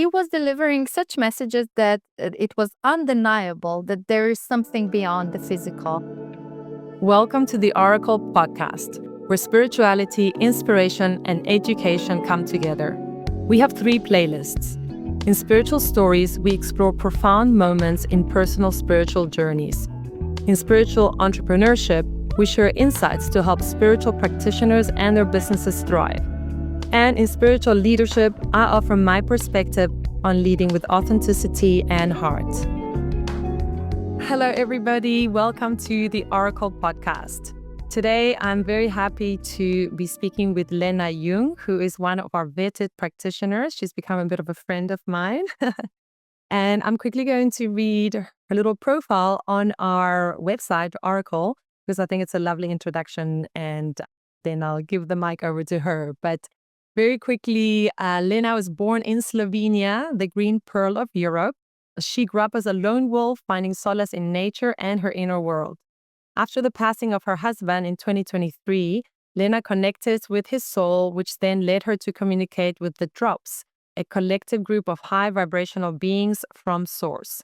she was delivering such messages that it was undeniable that there is something beyond the physical. Welcome to the Orykl Podcast, where spirituality, inspiration, and education come together. We have 3 playlists. In Spiritual Stories, we explore profound moments in personal spiritual journeys. In Spiritual Entrepreneurship, we share insights to help spiritual practitioners and their businesses thrive. And in Spiritual Leadership, I offer my perspective on leading with authenticity and heart. Hello, everybody. Welcome to the Orykl Podcast. Today, I'm very happy to be speaking with Lena Jung, who is one of our vetted practitioners. She's become a bit of a friend of mine. And I'm quickly going to read her little profile on our website, Orykl, because I think it's a lovely introduction, and then I'll give the mic over to her. But very quickly, Lena was born in Slovenia, the green pearl of Europe. She grew up as a lone wolf, finding solace in nature and her inner world. After the passing of her husband in 2023, Lena connected with his soul, which then led her to communicate with the Drops, a collective group of high-vibrational beings from Source.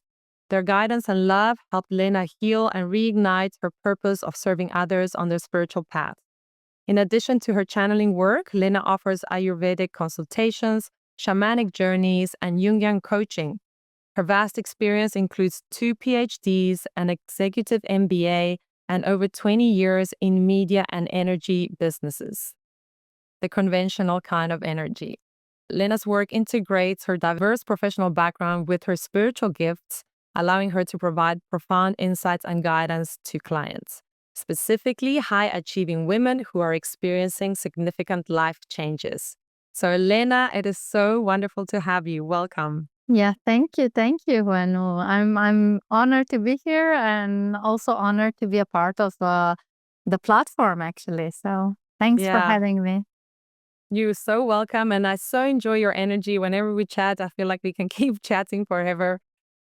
Their guidance and love helped Lena heal and reignite her purpose of serving others on their spiritual path. In addition to her channeling work, Lena offers Ayurvedic consultations, Shamanic Journeys, and YinYang Coaching. Her vast experience includes 2 PhDs, an executive MBA, and over 20 years in media and energy businesses. The conventional kind of energy. Lena's work integrates her diverse professional background with her spiritual gifts, allowing her to provide profound insights and guidance to clients, specifically high-achieving women who are experiencing significant life changes. So, Lena, it is so wonderful to have you. Welcome. Yeah, thank you, Huenu. I'm honored to be here and also honored to be a part of the platform, actually. So thanks for having me. You're so welcome, and I so enjoy your energy. Whenever we chat, I feel like we can keep chatting forever.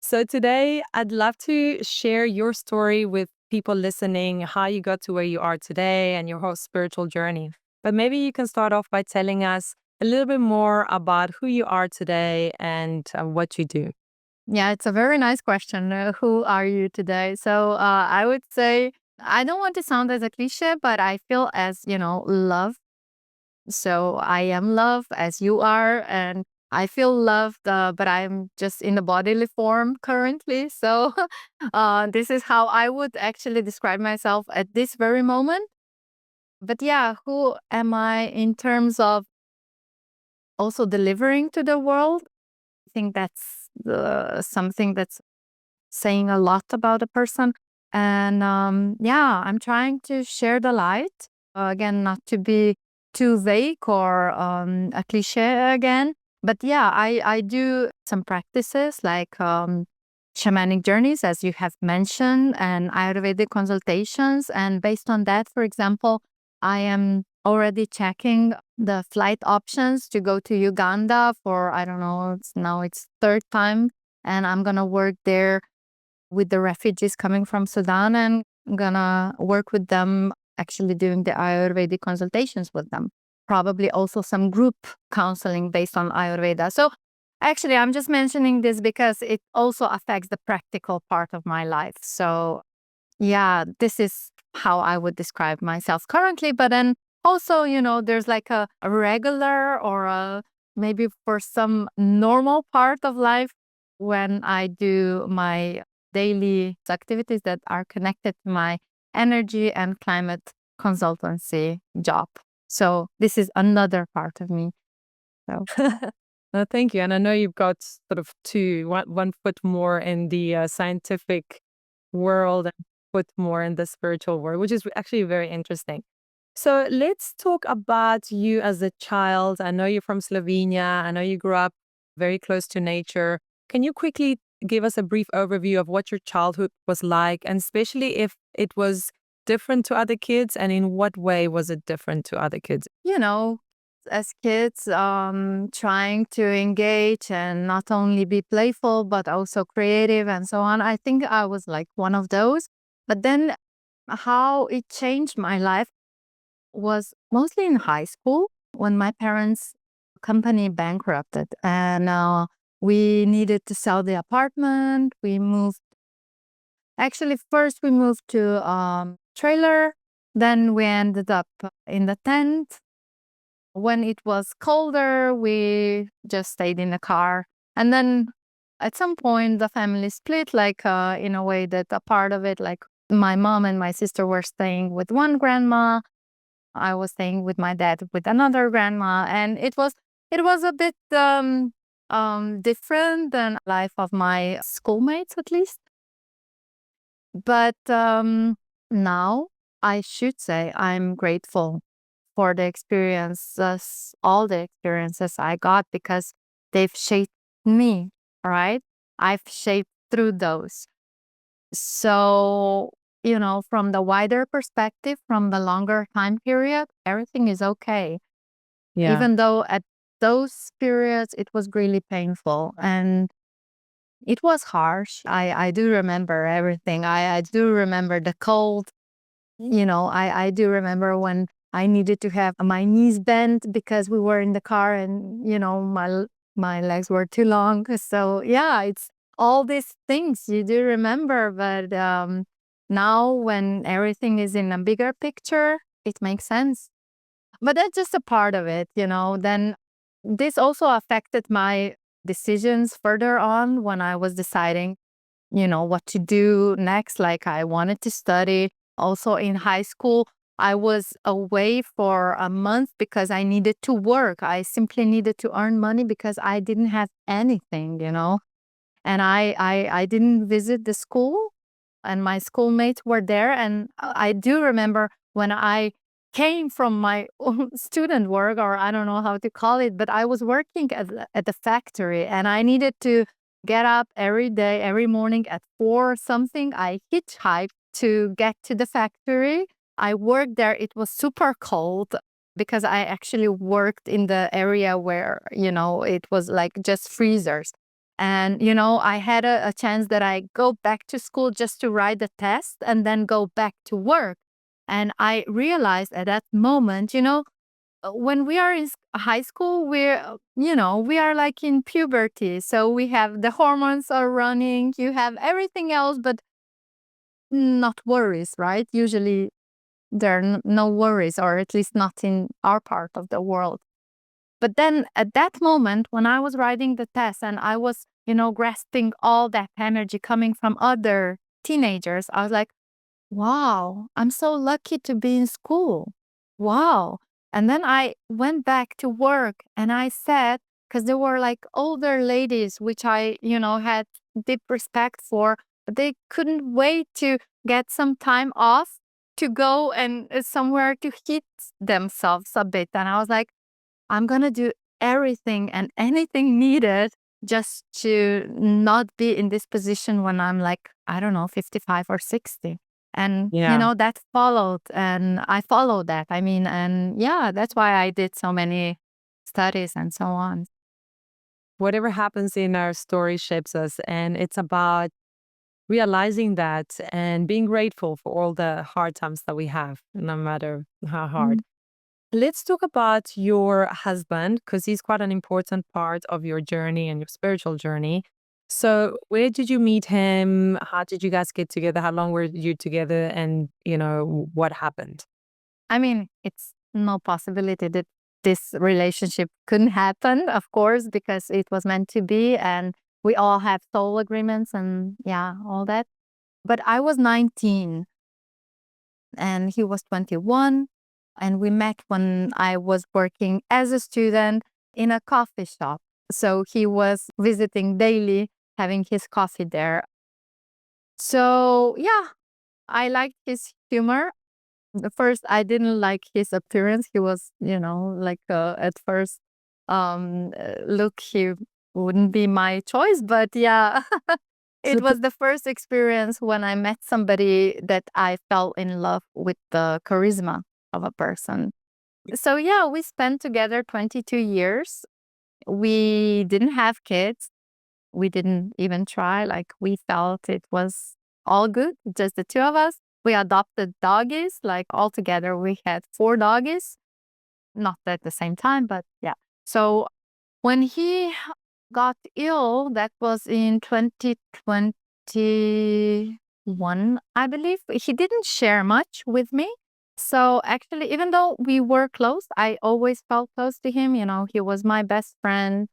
So today, I'd love to share your story with people listening, how you got to where you are today and your whole spiritual journey. But maybe you can start off by telling us a little bit more about who you are today and what you do. Yeah, it's a very nice question. Who are you today? So I would say, I don't want to sound as a cliche, but I feel as, love. So I am love as you are, and I feel loved, but I'm just in the bodily form currently. So this is how I would actually describe myself at this very moment. But yeah, who am I in terms of also delivering to the world? I think that's something that's saying a lot about a person. And I'm trying to share the light. Again, not to be too vague or a cliche again. But yeah, I do some practices like shamanic journeys, as you have mentioned, and Ayurvedic consultations. And based on that, for example, I am already checking the flight options to go to Uganda for, I don't know, it's 3rd time. And I'm going to work there with the refugees coming from Sudan, and I'm going to work with them actually doing the Ayurvedic consultations with them. Probably also some group counseling based on Ayurveda. So actually, I'm just mentioning this because it also affects the practical part of my life. So yeah, this is how I would describe myself currently. But then also, there's like a regular or maybe for some normal part of life when I do my daily activities that are connected to my energy and climate consultancy job. So this is another part of me. So. No, thank you. And I know you've got sort of one foot more in the scientific world and foot more in the spiritual world, which is actually very interesting. So let's talk about you as a child. I know you're from Slovenia. I know you grew up very close to nature. Can you quickly give us a brief overview of what your childhood was like, and especially if it was different to other kids, and in what way was it different to other kids? As kids, trying to engage and not only be playful, but also creative and so on. I think I was like one of those. But then how it changed my life was mostly in high school when my parents' company bankrupted. And We needed to sell the apartment. First we moved to trailer. Then we ended up in the tent. When it was colder, we just stayed in the car. And then at some point, the family split, in a way that a part of it, like my mom and my sister were staying with one grandma. I was staying with my dad with another grandma. And it was a bit different than life of my schoolmates, at least. But now I should say I'm grateful for the experiences, all the experiences I got, because they've shaped me, right? I've shaped through those. So, from the wider perspective, from the longer time period, everything is okay. Yeah. Even though at those periods it was really painful and it was harsh. I do remember everything. I do remember the cold. I do remember when I needed to have my knees bent because we were in the car and, my legs were too long. So, yeah, it's all these things you do remember. But now when everything is in a bigger picture, it makes sense. But that's just a part of it, Then this also affected my decisions further on when I was deciding, what to do next. Like I wanted to study. Also in high school, I was away for a month because I needed to work. I simply needed to earn money because I didn't have anything, And I didn't visit the school, and my schoolmates were there. And I do remember when I came from my own student work, or I don't know how to call it, but I was working at the factory, and I needed to get up every day, every morning at 4 something. I hitchhiked to get to the factory. I worked there. It was super cold because I actually worked in the area where, it was like just freezers. And, I had a chance that I go back to school just to write the test and then go back to work. And I realized at that moment, when we are in high school, we are like in puberty. So we have the hormones are running, you have everything else, but not worries, right? Usually there are no worries, or at least not in our part of the world. But then at that moment, when I was writing the test and I was, grasping all that energy coming from other teenagers, I was like, wow, I'm so lucky to be in school. Wow. And then I went back to work and I said, because there were like older ladies, which I, had deep respect for, but they couldn't wait to get some time off to go and somewhere to hit themselves a bit. And I was like, I'm going to do everything and anything needed just to not be in this position when I'm like, I don't know, 55 or 60. And, Yeah. that followed, and I followed that. I mean, and yeah, that's why I did so many studies and so on. Whatever happens in our story shapes us. And it's about realizing that and being grateful for all the hard times that we have, no matter how hard. Mm. Let's talk about your husband, because he's quite an important part of your journey and your spiritual journey. So, where did you meet him? How did you guys get together? How long were you together? And, what happened? I mean, it's no possibility that this relationship couldn't happen, of course, because it was meant to be. And we all have soul agreements and yeah, all that. But I was 19 and he was 21. And we met when I was working as a student in a coffee shop. So he was visiting daily, having his coffee there. So yeah, I liked his humor. The first, I didn't like his appearance. He was, like at first look, he wouldn't be my choice. But yeah, it was the first experience when I met somebody that I fell in love with the charisma of a person. So yeah, we spent together 22 years. We didn't have kids. We didn't even try. Like we felt it was all good, just the two of us. We adopted doggies, like altogether we had 4 doggies. Not at the same time, but yeah. So when he got ill, that was in 2021, I believe. He didn't share much with me. So actually, even though we were close, I always felt close to him. He was my best friend,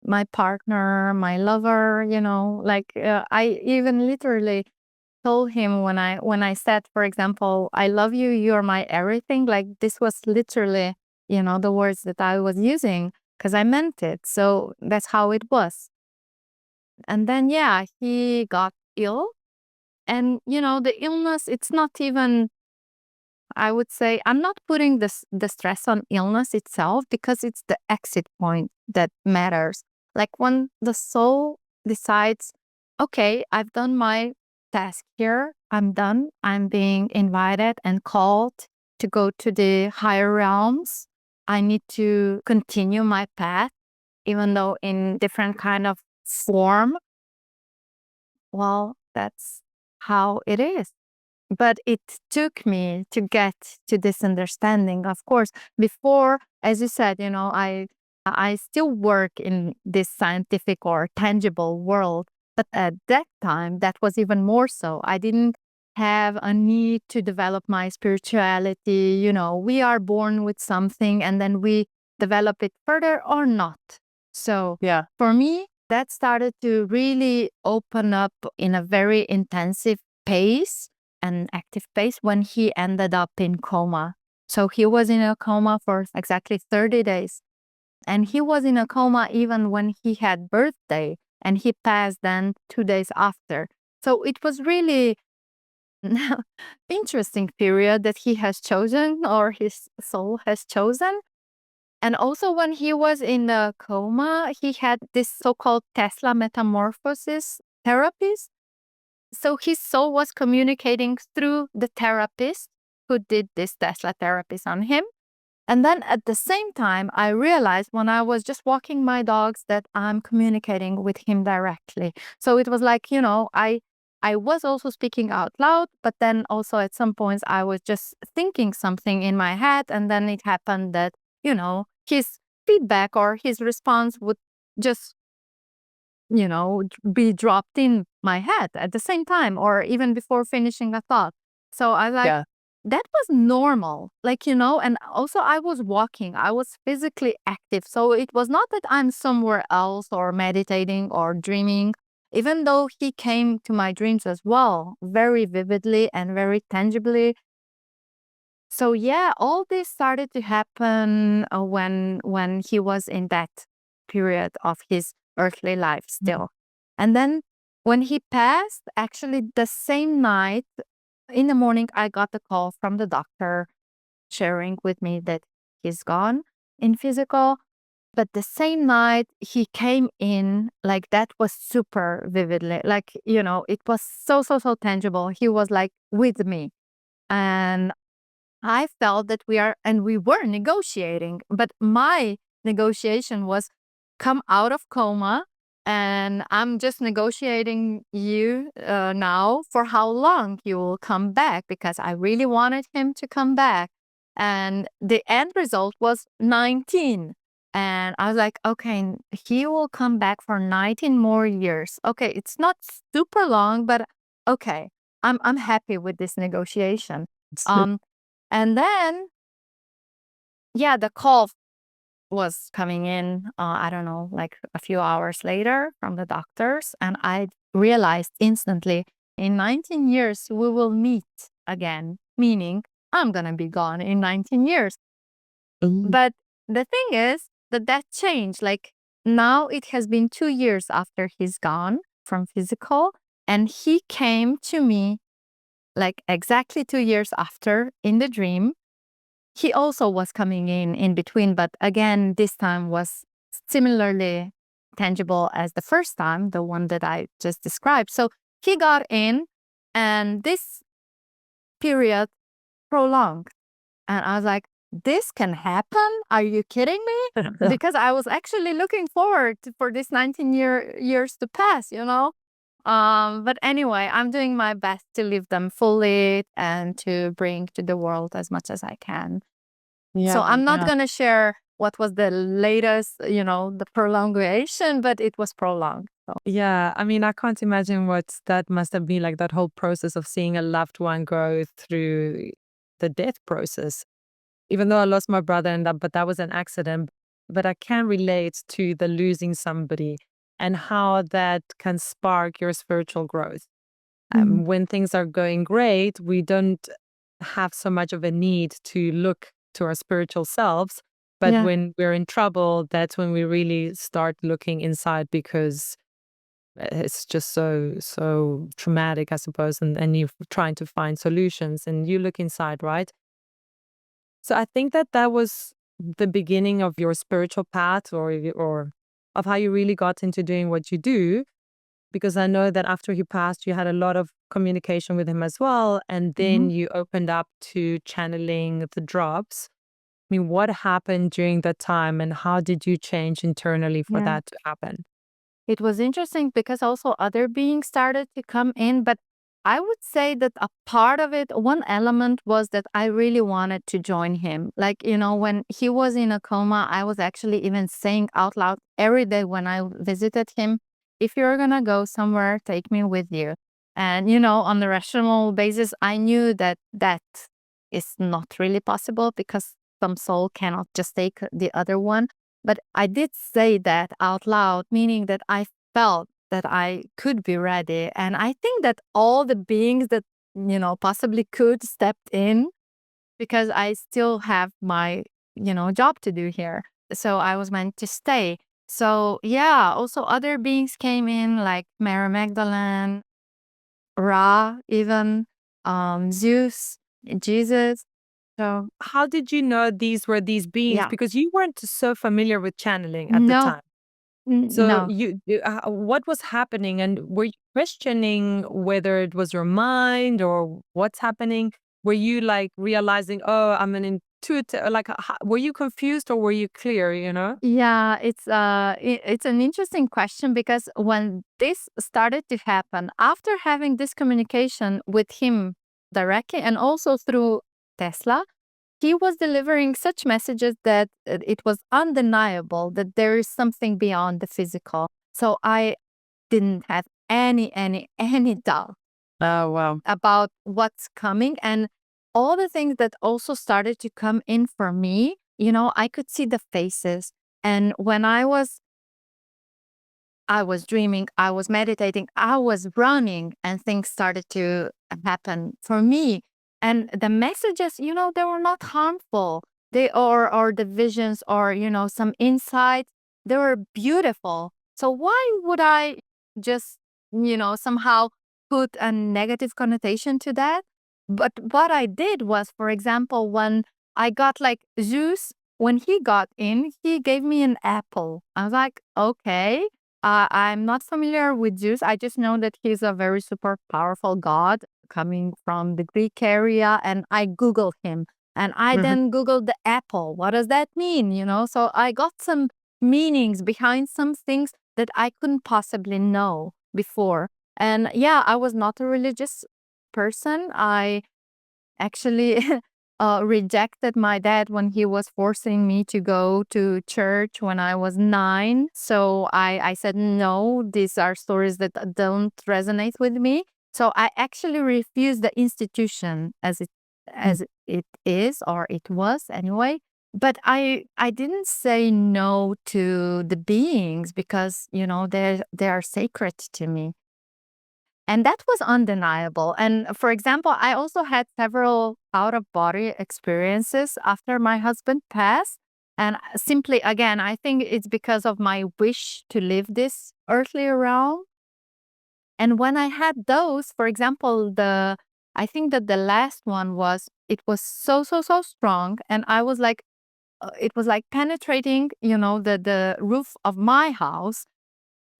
my partner, my lover, I even literally told him when I said, for example, I love you, you're my everything. Like this was literally, the words that I was using because I meant it. So that's how it was. And then, yeah, he got ill. And, the illness, it's not even, I would say, I'm not putting the stress on illness itself because it's the exit point that matters. Like when the soul decides, okay, I've done my task here, I'm done, I'm being invited and called to go to the higher realms. I need to continue my path, even though in different kind of form. Well, that's how it is. But it took me to get to this understanding. Of course, before, as you said, I still work in this scientific or tangible world. But at that time, that was even more so. I didn't have a need to develop my spirituality. We are born with something and then we develop it further or not. So Yeah. for me, that started to really open up in a very intensive pace, an active pace, when he ended up in coma. So he was in a coma for exactly 30 days. And he was in a coma even when he had birthday, and he passed then 2 days after. So it was really interesting period that he has chosen, or his soul has chosen. And also when he was in the coma, he had this so-called Tesla metamorphosis therapies. So his soul was communicating through the therapist who did this Tesla therapies on him. And then at the same time, I realized when I was just walking my dogs that I'm communicating with him directly. So it was like, I was also speaking out loud, but then also at some points I was just thinking something in my head. And then it happened that, his feedback or his response would just be dropped in my head at the same time or even before finishing a thought. So I was like, Yeah. that was normal. And also I was walking, I was physically active. So it was not that I'm somewhere else or meditating or dreaming, even though he came to my dreams as well, very vividly and very tangibly. So yeah, all this started to happen when he was in that period of his earthly life still. And then when he passed, actually the same night in the morning, I got the call from the doctor sharing with me that he's gone in physical. But the same night he came in, like that was super vividly, it was so tangible. He was like with me. And I felt that we were negotiating, but my negotiation was come out of coma, and I'm just negotiating you now for how long you will come back, because I really wanted him to come back. And the end result was 19. And I was like, okay, he will come back for 19 more years. Okay, it's not super long, but okay, I'm happy with this negotiation. Um, and then, yeah, the call was coming in, I don't know, like a few hours later from the doctors. And I realized instantly, in 19 years, we will meet again, meaning I'm going to be gone in 19 years. But the thing is that changed. Like now it has been 2 years after he's gone from physical, and he came to me like exactly 2 years after in the dream. He also was coming in between, but again, this time was similarly tangible as the first time, the one that I just described. So he got in, and this period prolonged. And I was like, this can happen? Are you kidding me? Because I was actually looking forward for this 19 years to pass, But anyway, I'm doing my best to live them fully and to bring to the world as much as I can. So I'm not going to share what was the latest, the prolongation, but it was prolonged. So. Yeah, I mean, I can't imagine what that must have been like, that whole process of seeing a loved one go through the death process. Even though I lost my brother but that was an accident. But I can relate to the losing somebody and how that can spark your spiritual growth. Mhm. When things are going great, we don't have so much of a need to look to our spiritual selves. But Yeah. when we're in trouble, that's when we really start looking inside, because it's just so traumatic, I suppose, and you're trying to find solutions and you look inside, right? So I think that was the beginning of your spiritual path, or of how you really got into doing what you do, because I know that after he passed, you had a lot of communication with him as well, and then Mhm. you opened up to channeling the drops. I mean, what happened during that time, and how did you change internally for Yeah. that to happen? It was interesting because also other beings started to come in, but I would say that a part of it, one element was that I really wanted to join him. Like, when he was in a coma, I was actually even saying out loud every day when I visited him, if you're going to go somewhere, take me with you. And, on the rational basis, I knew that that is not really possible because some soul cannot just take the other one. But I did say that out loud, meaning that I felt that I could be ready. And I think that all the beings that, possibly could stepped in because I still have my, job to do here. So I was meant to stay. So yeah, also other beings came in like Mary Magdalene, Ra, even Zeus, Jesus. So How did you know these were these beings? yeah, Because you weren't so familiar with channeling at the no, time. So no. what was happening, and were you questioning whether it was your mind or what's happening? Were you like realizing, oh, I'm an intuitive? Like, were you confused or were you clear? You know? Yeah, it's an interesting question because when this started to happen, after having this communication with him directly and also through Tesla, he was delivering such messages that it was undeniable that there is something beyond the physical. So I didn't have any doubt Oh, wow. about what's coming, and all the things that also started to come in for me, I could see the faces. And when I was dreaming, I was meditating, I was running, and things started to happen for me. And the messages, they were not harmful. They or the visions or, some insights, they were beautiful. So why would I just, somehow put a negative connotation to that? But what I did was, for example, when I got like Zeus, when he got in, he gave me an apple. I was like, okay, I'm not familiar with Zeus. I just know that he's a very super powerful god coming from the Greek area. And I Googled him and I Mhm. then Googled the apple. What does that mean? So I got some meanings behind some things that I couldn't possibly know before. And yeah, I was not a religious person. I actually rejected my dad when he was forcing me to go to church when I was 9. So I said, no, these are stories that don't resonate with me. So I actually refused the institution as it is, or it was anyway. But I didn't say no to the beings because they are sacred to me. And that was undeniable. And for example, I also had several out of body experiences after my husband passed. And simply, again, I think it's because of my wish to live this earthly realm. And when I had those, for example, I think that the last one it was so strong. And I was like, it was like penetrating, the roof of my house.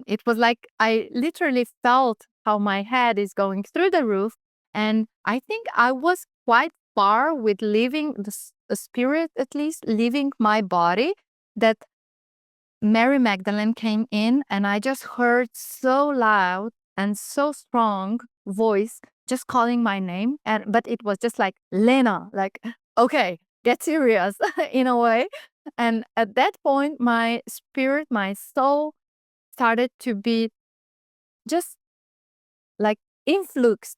It was like I literally felt how my head is going through the roof. And I think I was quite far with leaving the spirit, at least leaving my body, that Mary Magdalene came in and I just heard so loud and so strong voice just calling my name. But it was just like, Lena, like, okay, get serious in a way. And at that point, my spirit, my soul started to be just like influxed,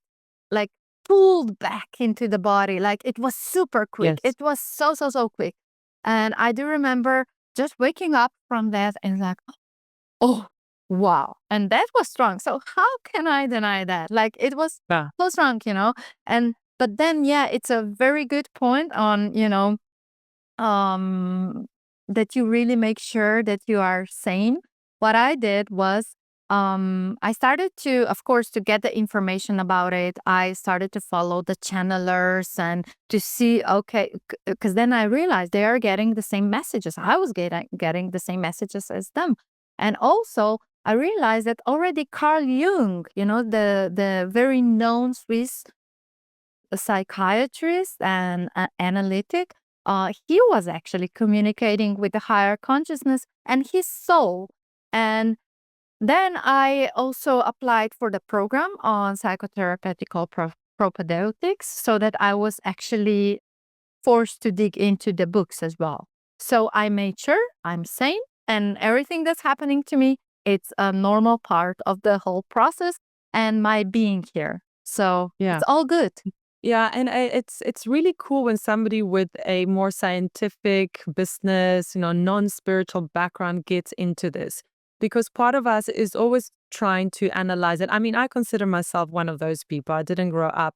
like pulled back into the body. Like it was super quick. Yes. It was so, so, so quick. And I do remember just waking up from that and like, oh, wow. And that was strong. So how can I deny that? Like it was Yeah. so strong, And but then yeah, it's a very good point on, um that you really make sure that you are sane. What I did was I started to, of course, to get the information about it. I started to follow the channelers and to see, okay, because then I realized they are getting the same messages. I was getting the same messages as them. And also I realized that already Carl Jung, the very known Swiss psychiatrist and analytic, he was actually communicating with the higher consciousness and his soul. And then I also applied for the program on psychotherapeutical propedeutics so that I was actually forced to dig into the books as well. So I made sure I'm sane and everything that's happening to me, it's a normal part of the whole process and my being here. So Yeah. it's all good. Yeah, and it's really cool when somebody with a more scientific business, non-spiritual background gets into this, because part of us is always trying to analyze it. I mean, I consider myself one of those people. I didn't grow up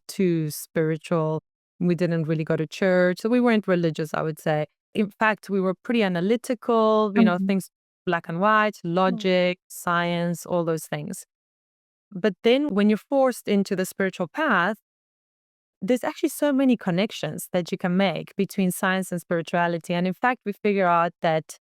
too spiritual. We didn't really go to church, so we weren't religious, I would say. In fact, we were pretty analytical, Mhm. things black and white, Mm. logic, science, all those things. But then when you're forced into the spiritual path, there's actually so many connections that you can make between science and spirituality. And in fact, we figure out that,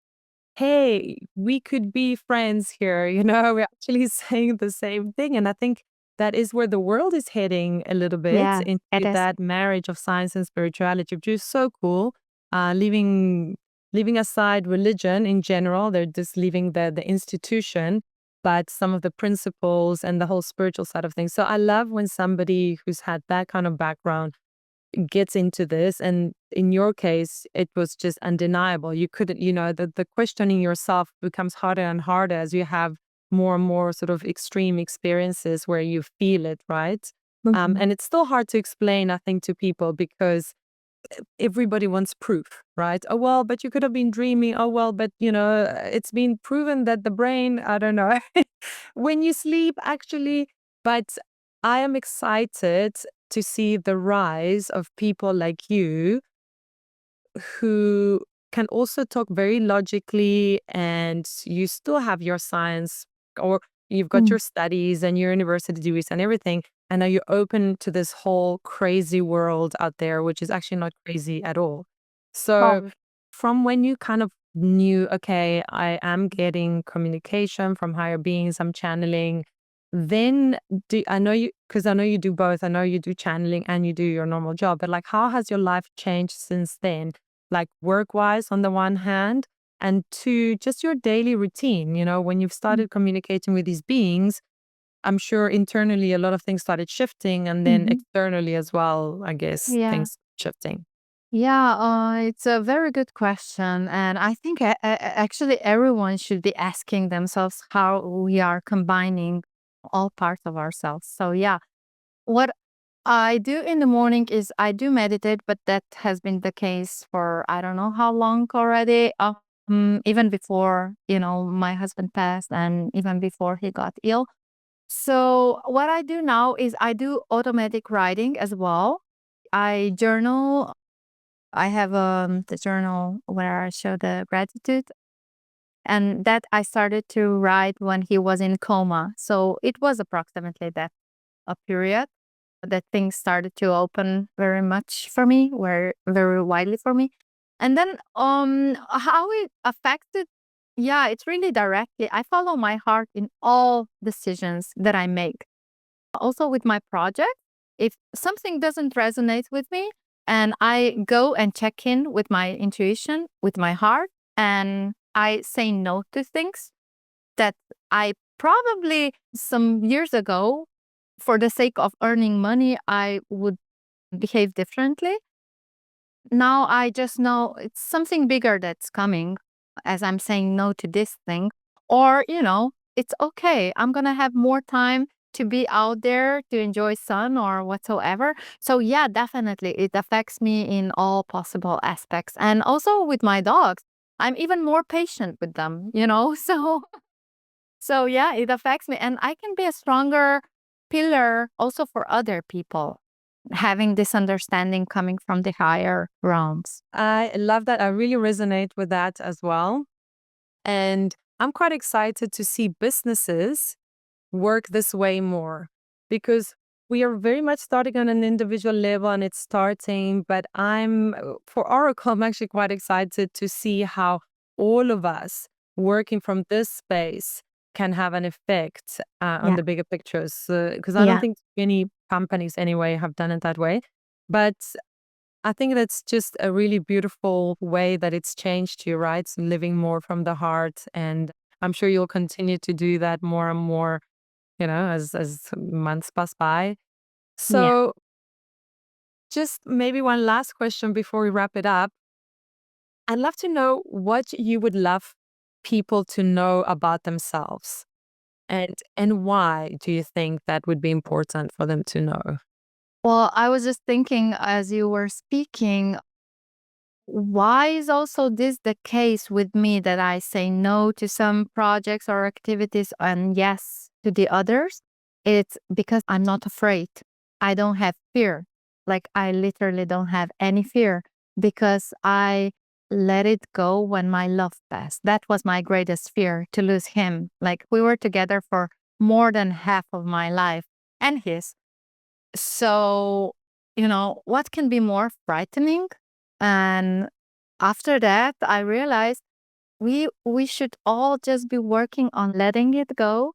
hey, we could be friends here. We're actually saying the same thing. And I think that is where the world is heading a little bit, Yeah, it into is. that marriage of science and spirituality, which is so cool. Leaving aside religion in general, they're just leaving the institution, but some of the principles and the whole spiritual side of things. So I love when somebody who's had that kind of background gets into this. And in your case, it was just undeniable. You couldn't, the questioning yourself becomes harder and harder as you have more and more sort of extreme experiences where you feel it, right? Mhm. And it's still hard to explain, I think, to people, because everybody wants proof, right? Oh, well, but you could have been dreaming. Oh, well, but it's been proven that the brain, I don't know, when you sleep, actually. But I am excited to see the rise of people like you who can also talk very logically, and you still have your science, or you've got Mm. your studies and your university degrees and everything. And now you're open to this whole crazy world out there, which is actually not crazy at all. So, Wow. from when you kind of knew, okay, I am getting communication from higher beings, I'm channeling, then I know you, because I know you do both. I know you do channeling and you do your normal job, but like, how has your life changed since then? Like work wise, on the one hand, and two, just your daily routine. When you've Mm. started communicating with these beings, I'm sure internally a lot of things started shifting, and then Mhm. externally as well, I guess Yeah. things shifting. Yeah, it's a very good question. And I think actually everyone should be asking themselves how we are combining all parts of ourselves. So, yeah, what I do in the morning is I do meditate, but that has been the case for I don't know how long already. Even before, my husband passed and even before he got ill. So, what I do now is I do automatic writing as well. I journal. I have the journal where I show the gratitude, and that I started to write when he was in coma. So it was approximately that a period that things started to open very much for me, were very widely for me. And then how it affected, yeah, it's really directly. I follow my heart in all decisions that I make. Also with my project, if something doesn't resonate with me, and I go and check in with my intuition, with my heart, and I say no to things that I probably some years ago, for the sake of earning money, I would behave differently. now I just know it's something bigger that's coming as I'm saying no to this thing. Or, it's okay. I'm going to have more time to be out there to enjoy sun or whatsoever. So, yeah, definitely it affects me in all possible aspects. And also with my dogs, I'm even more patient with them. So yeah, it affects me. And I can be a stronger pillar also for other people, having this understanding coming from the higher realms. I love that. I really resonate with that as well. And I'm quite excited to see businesses work this way more because we are very much starting on an individual level and it's starting. But for Oracle, I'm actually quite excited to see how all of us working from this space can have an effect on Yeah. the bigger pictures. Because I don't Yeah. think many companies, anyway, have done it that way. But I think that's just a really beautiful way that it's changed you, right? So living more from the heart. And I'm sure you'll continue to do that more and more, as months pass by. Yeah. So just maybe one last question before we wrap it up. I'd love to know what you would love people to know about themselves. And why do you think that would be important for them to know? Well, I was just thinking as you were speaking, why is also this the case with me that I say no to some projects or activities and yes to the others? It's because I'm not afraid. I don't have fear. Like I literally don't have any fear because I let it go when my love passed. That was my greatest fear, to lose him. Like we were together for more than half of my life and his. So, what can be more frightening? And after that, I realized we should all just be working on letting it go,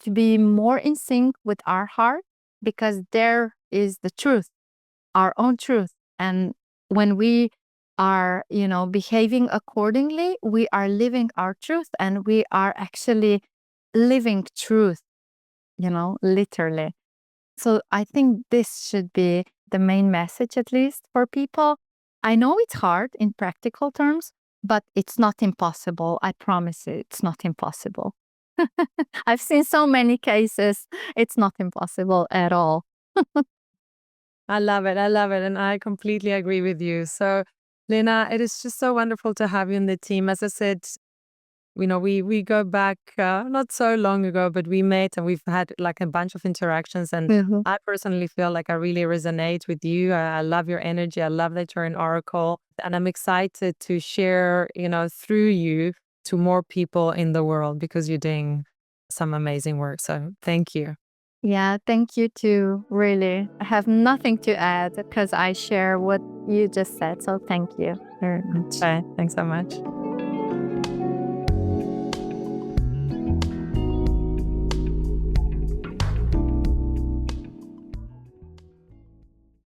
to be more in sync with our heart, because there is the truth, our own truth. And when we are, behaving accordingly, we are living our truth and we are actually living truth, literally. So I think this should be the main message, at least for people. I know it's hard in practical terms, but it's not impossible. I promise you, it's not impossible. I've seen so many cases. It's not impossible at all. I love it. I love it. And I completely agree with you. So, Lena, it is just so wonderful to have you in the team. As I said, we go back not so long ago, but we met and we've had like a bunch of interactions. And Mhm. I personally feel like I really resonate with you. I love your energy. I love that you're in Oracle. And I'm excited to share, through you to more people in the world because you're doing some amazing work. So thank you. Yeah, thank you too. Really, I have nothing to add because I share what you just said. So thank you very much. Bye. Thanks so much.